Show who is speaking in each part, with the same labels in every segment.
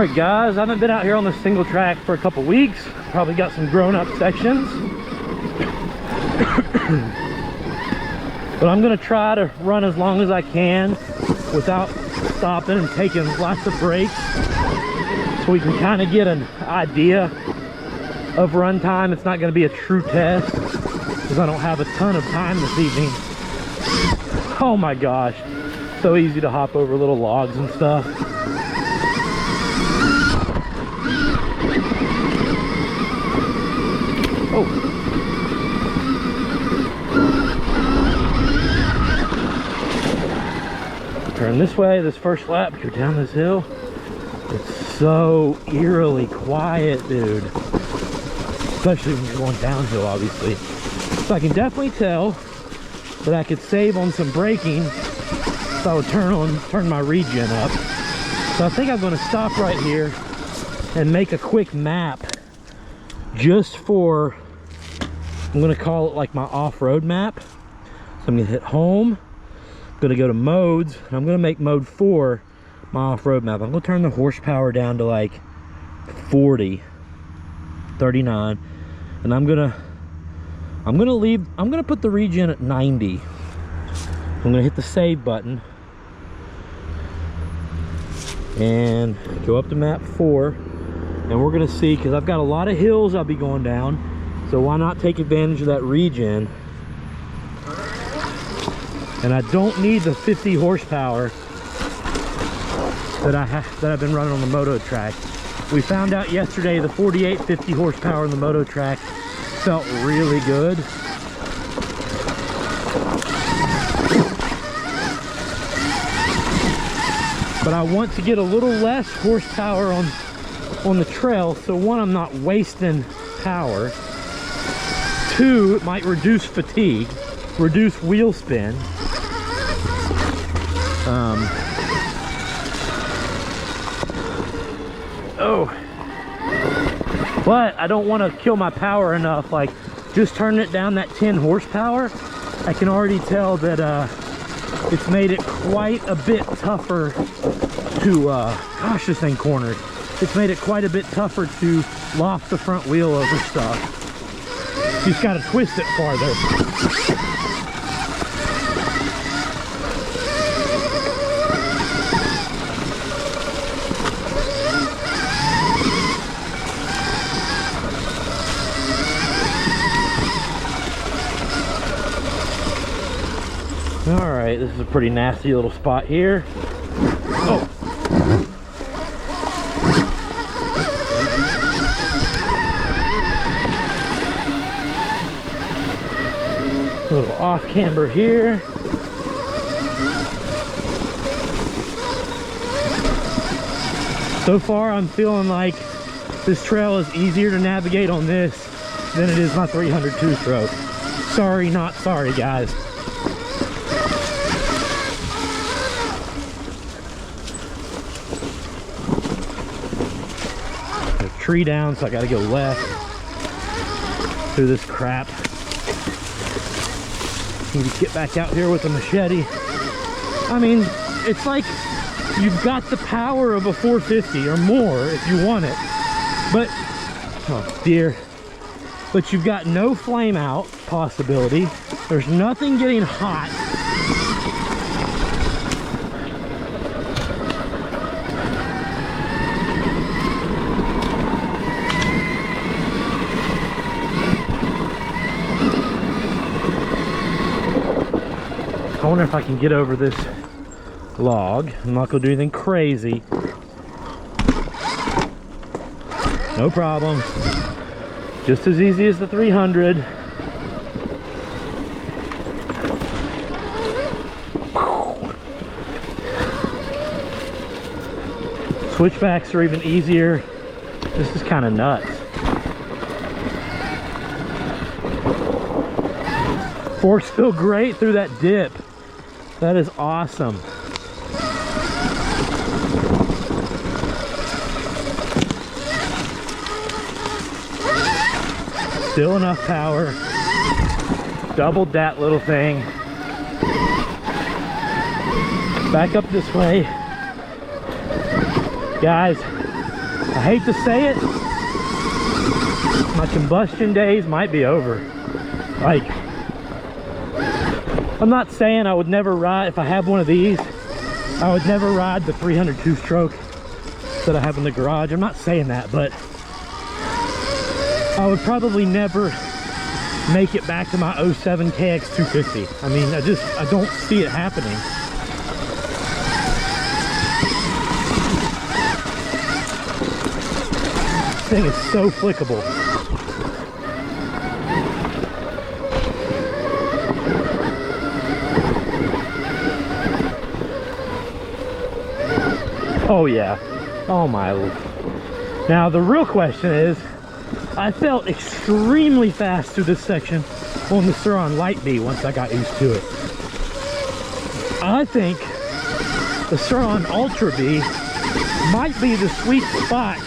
Speaker 1: Alright guys, I haven't been out here on the single track for a couple weeks. Probably got some grown-up sections. But I'm gonna try to run as long as I can without stopping and taking lots of breaks, so we can kind of get an idea of runtime. It's not gonna be a true test because I don't have a ton of time this evening. Oh my gosh, so easy to hop over little logs and stuff. Oh. Turn this way, this first lap, go down this hill. It's so eerily quiet, dude. Especially when you're going downhill, obviously. So I can definitely tell that I could save on some braking if I would turn my regen up. So I think I'm gonna stop right here and make a quick map just for, I'm gonna call it like my off-road map. So I'm gonna hit home, I'm gonna go to modes, and I'm gonna make mode 4 my off-road map. I'm gonna turn the horsepower down to like 40, 39, and I'm gonna put the regen at 90. I'm gonna hit the save button and go up to map 4. And we're gonna see, because I've got a lot of hills I'll be going down, so why not take advantage of that regen? And I don't need the 50 horsepower that I've been running on the moto track. We found out yesterday the 48 50 horsepower on the moto track felt really good. But I want to get a little less horsepower on the trail, so one, I'm not wasting power. 2, it might reduce fatigue, reduce wheel spin. But I don't want to kill my power enough. Like, just turning it down that 10 horsepower, I can already tell that it's made it quite a bit tougher to, gosh, this thing cornered. It's made it quite a bit tougher to loft the front wheel over stuff. You just got to twist it farther. All right, this is a pretty nasty little spot here. Oh. A little off camber here. So far I'm feeling like this trail is easier to navigate on this than it is my 300 two-stroke. Sorry, not sorry, guys. There's a tree down, so I gotta go left through this crap. Need to get back out here with a machete. I mean, it's like you've got the power of a 450 or more if you want it, but oh dear, but you've got no flame out possibility. There's nothing getting hot. I wonder if I can get over this log. I'm not gonna do anything crazy. No problem. Just as easy as the 300. Switchbacks are even easier. This is kind of nuts. Forks feel great through that dip. That is awesome. Still enough power. Doubled that little thing. Back up this way. Guys, I hate to say it, my combustion days might be over. Like, I'm not saying I would never ride, if I have one of these, I would never ride the 302 stroke that I have in the garage. I'm not saying that, but I would probably never make it back to my 07 KX250. I mean, I don't see it happening. This thing is so flickable. Oh yeah, oh my. Now the real question is, I felt extremely fast through this section on the Sur-Ron Light B once I got used to it. I think the Sur-Ron Ultra B might be the sweet spot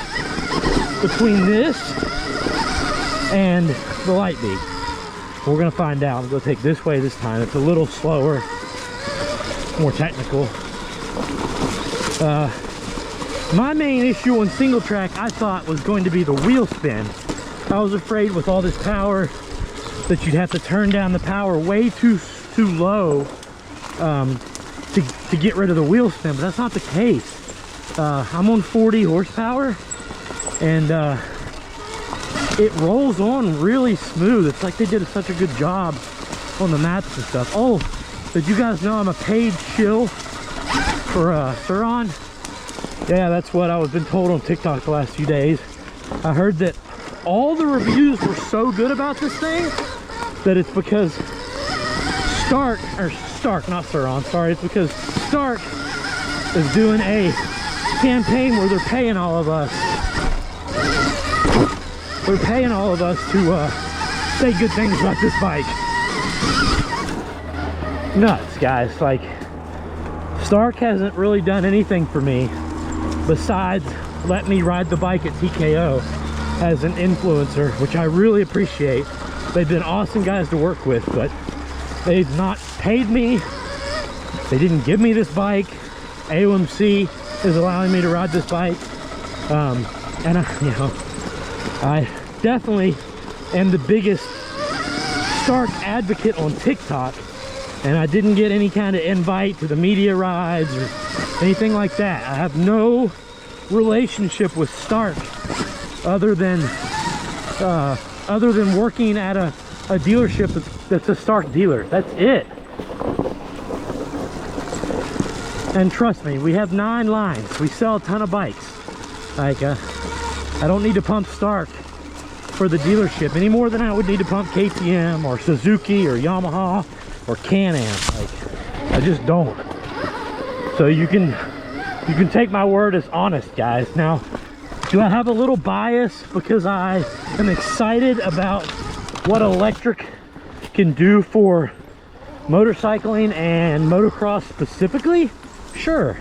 Speaker 1: between this and the Light B. We're gonna find out. I'm gonna take this way this time. It's a little slower, more technical. My main issue on single track, I thought, was going to be the wheel spin. I was afraid with all this power that you'd have to turn down the power way too low to get rid of the wheel spin, but that's not the case. I'm on 40 horsepower and it rolls on really smooth. It's like they did such a good job on the maps and stuff. Oh, did you guys know I'm a paid shill for Sur-Ron? Yeah, that's what I was been told on TikTok the last few days. I heard that all the reviews were so good about this thing that it's because Stark, not Sur-Ron, sorry, it's because Stark is doing a campaign where they're paying all of us. They're paying all of us to say good things about this bike. Nuts, guys. Like, Stark hasn't really done anything for me besides let me ride the bike at TKO as an influencer, which I really appreciate. They've been awesome guys to work with, but they've not paid me. They didn't give me this bike. AOMC is allowing me to ride this bike, and I definitely am the biggest Stark advocate on TikTok, and I didn't get any kind of invite to the media rides or anything like that. I have no relationship with Stark other than working at a dealership that's a Stark dealer. That's it. And trust me, we have 9 lines. We sell a ton of bikes. Like, I don't need to pump Stark for the dealership any more than I would need to pump KTM or Suzuki or Yamaha or Can-Am. Like, I just don't. So you can take my word as honest, guys. Now, do I have a little bias because I am excited about what electric can do for motorcycling and motocross specifically? Sure.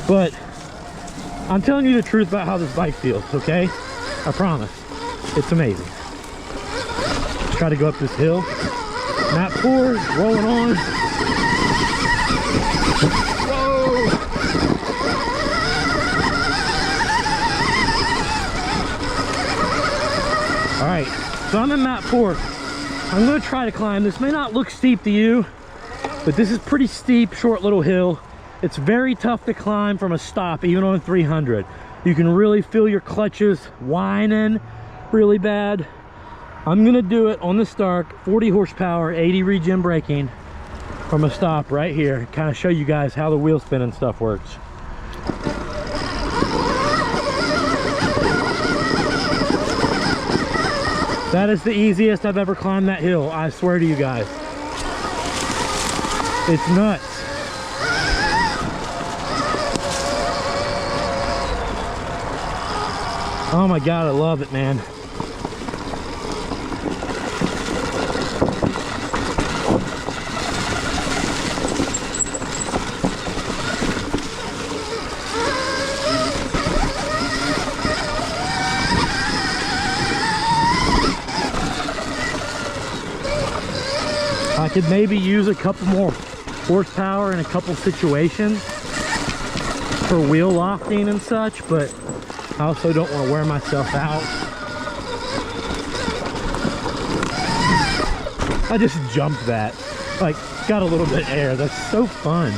Speaker 1: But I'm telling you the truth about how this bike feels, okay? I promise. It's amazing. Let's try to go up this hill. Map 4, rolling on. Whoa! Alright, so I'm in map 4. I'm going to try to climb. This may not look steep to you, but this is pretty steep, short little hill. It's very tough to climb from a stop, even on 300. You can really feel your clutches whining really bad. I'm gonna do it on the Stark, 40 horsepower, 80 regen braking from a stop right here. Kind of show you guys how the wheel spin and stuff works. That is the easiest I've ever climbed that hill, I swear to you guys. It's nuts. Oh my God, I love it, man. I could maybe use a couple more horsepower in a couple situations, for wheel lofting and such, but I also don't want to wear myself out. I just jumped that, like got a little bit of air. That's so fun.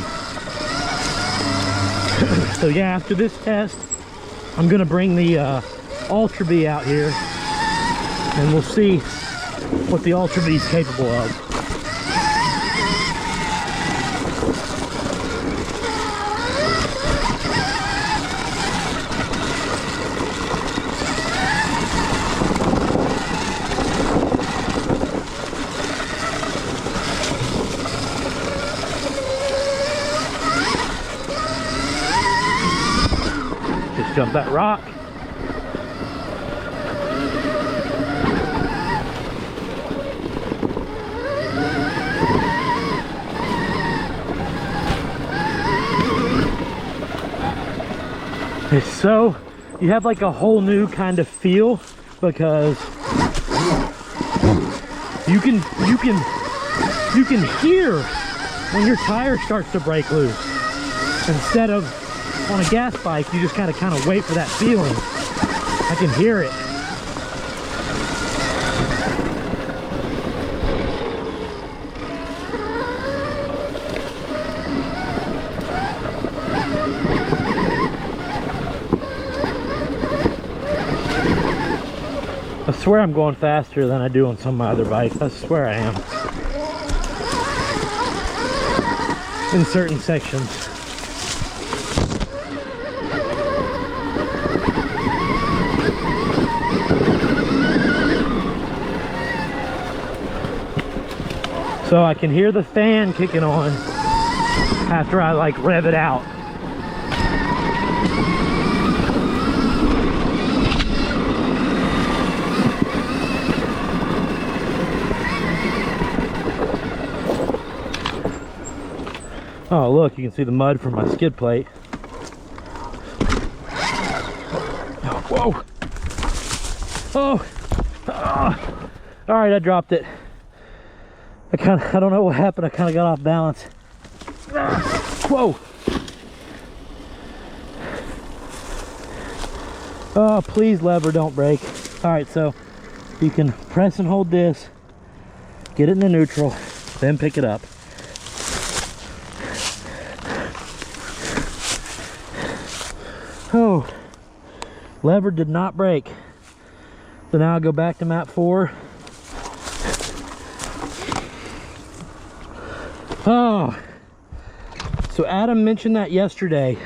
Speaker 1: So yeah, after this test, I'm gonna bring the Ultra B out here and we'll see what the Ultra B is capable of. Just jump that rock. It's so, you have like a whole new kind of feel because you can hear when your tire starts to break loose. Instead of on a gas bike, you just kind of wait for that feeling. I can hear it. I swear I'm going faster than I do on some of my other bikes. I swear I am. In certain sections. So I can hear the fan kicking on after I like rev it out. Oh look, you can see the mud from my skid plate. Oh, whoa! Oh! Oh. All right, I dropped it. I don't know what happened. I kind of got off balance. Whoa! Oh, please, lever, don't break. All right, so you can press and hold this, get it into neutral, then pick it up. Oh, lever did not break. So now I'll go back to map 4. Oh, so Adam mentioned that yesterday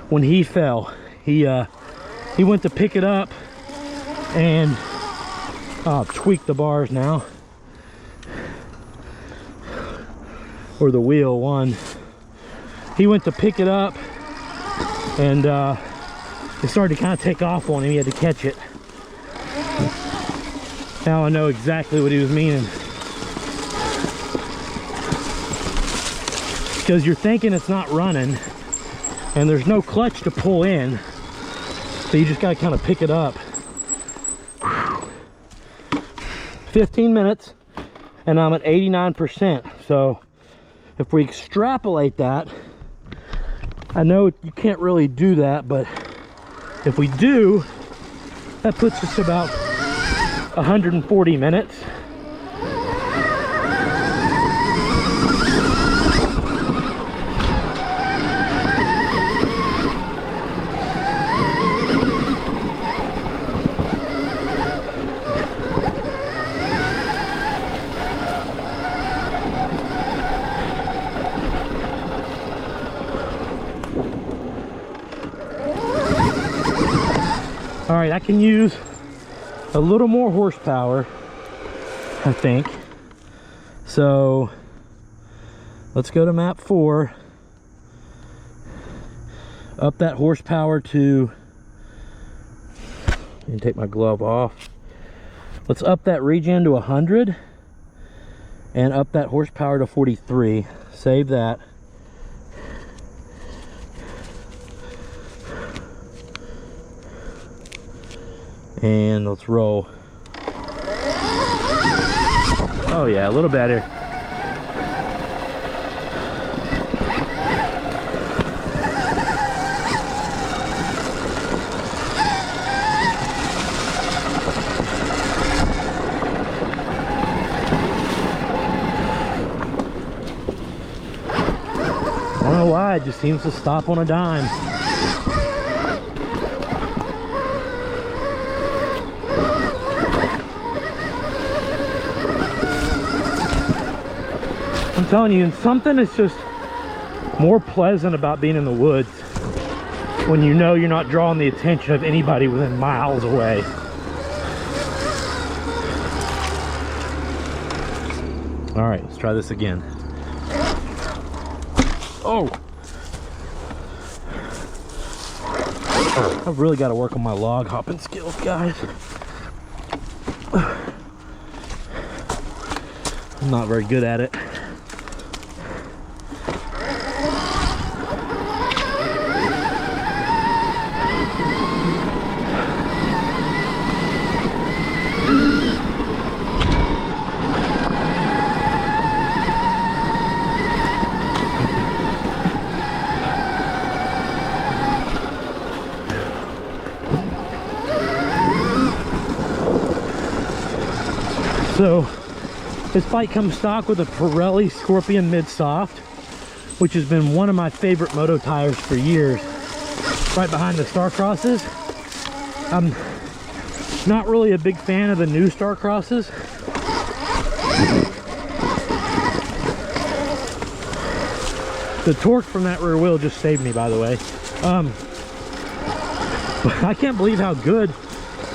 Speaker 1: when he fell. He went to pick it up and tweaked the bars now, or the wheel one. He went to pick it up and it started to kind of take off on him. He had to catch it. Now I know exactly what he was meaning. Because you're thinking it's not running and there's no clutch to pull in, so you just got to kind of pick it up. 15 minutes and I'm at 89%. So if we extrapolate that, I know you can't really do that, but if we do, that puts us about 140 minutes. All right, I can use a little more horsepower, I think. So let's go to map 4. Up that horsepower to, and take my glove off. Let's up that regen to 100 and up that horsepower to 43. Save that. And let's roll. Oh yeah, a little better. why it just seems to stop on a dime. I'm telling you, and something is just more pleasant about being in the woods when you know you're not drawing the attention of anybody within miles away. All right, let's try this again. Oh! I've really got to work on my log hopping skills, guys. I'm not very good at it. So this bike comes stock with a Pirelli Scorpion mid-soft, which has been one of my favorite moto tires for years, right behind the Star Crosses. I'm not really a big fan of the new Star Crosses. The torque from that rear wheel just saved me, by the way. But I can't believe how good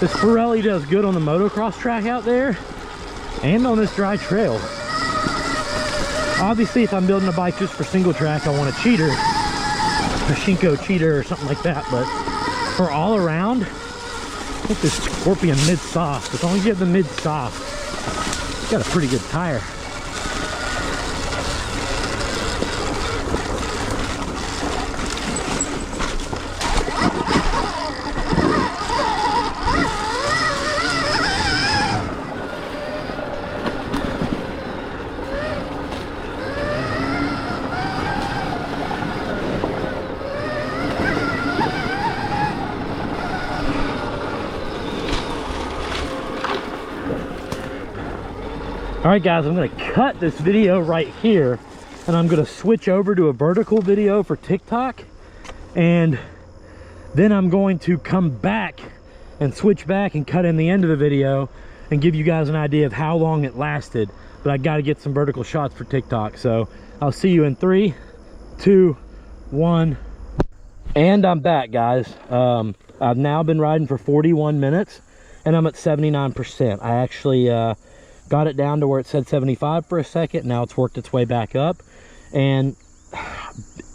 Speaker 1: this Pirelli does good on the motocross track out there and on this dry trail. Obviously, if I'm building a bike just for single track, I want a cheater, a Shinko cheater or something like that. But for all around, I think this Scorpion mid-soft, as long as you have the mid-soft, it's got a pretty good tire. All right, guys, I'm going to cut this video right here, and I'm going to switch over to a vertical video for TikTok, and then I'm going to come back and switch back and cut in the end of the video and give you guys an idea of how long it lasted. But I got to get some vertical shots for TikTok, so I'll see you in 3, 2, 1. And I'm back, guys. I've now been riding for 41 minutes, and I'm at 79%. I actually got it down to where it said 75 for a second. Now it's worked its way back up. And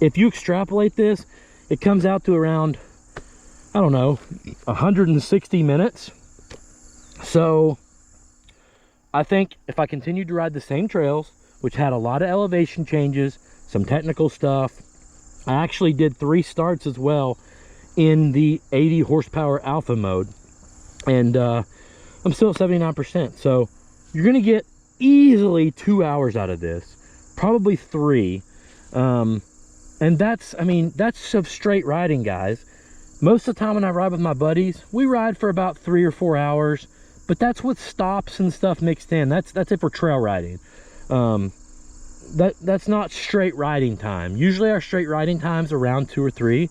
Speaker 1: if you extrapolate this, it comes out to around, I don't know, 160 minutes. So I think if I continued to ride the same trails, which had a lot of elevation changes, some technical stuff, I actually did 3 starts as well in the 80 horsepower alpha mode. And I'm still at 79%. So you're going to get easily 2 hours out of this, probably 3. And that's, I mean, that's of straight riding, guys. Most of the time when I ride with my buddies, we ride for about 3 or 4 hours, but that's with stops and stuff mixed in. That's it for trail riding. That's not straight riding time. Usually our straight riding time's around 2 or 3.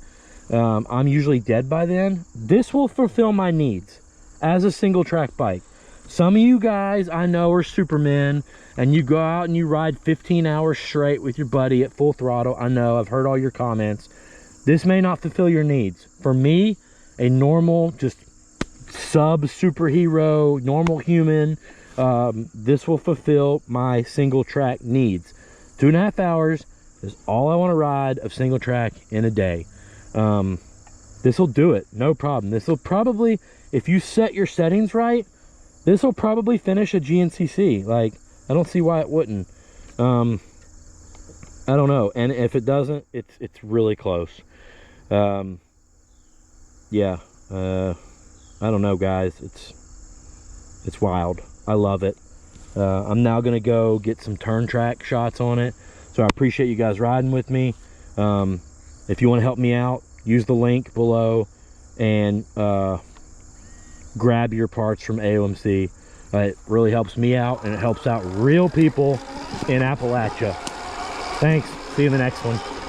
Speaker 1: I'm usually dead by then. This will fulfill my needs as a single track bike. Some of you guys I know are supermen, and you go out and you ride 15 hours straight with your buddy at full throttle. I know, I've heard all your comments. This may not fulfill your needs. For me, a normal, just sub superhero, normal human, this will fulfill my single track needs. 2.5 hours is all I want to ride of single track in a day. This will do it, no problem. This will probably, if you set your settings right, this will probably finish a GNCC. Like, I don't see why it wouldn't. I don't know. And if it doesn't, it's really close. Yeah. I don't know, guys. It's wild. I love it. I'm now going to go get some turn track shots on it. So I appreciate you guys riding with me. If you want to help me out, use the link below and grab your parts from AOMC. It really helps me out, and it helps out real people in Appalachia. Thanks. See you in the next one.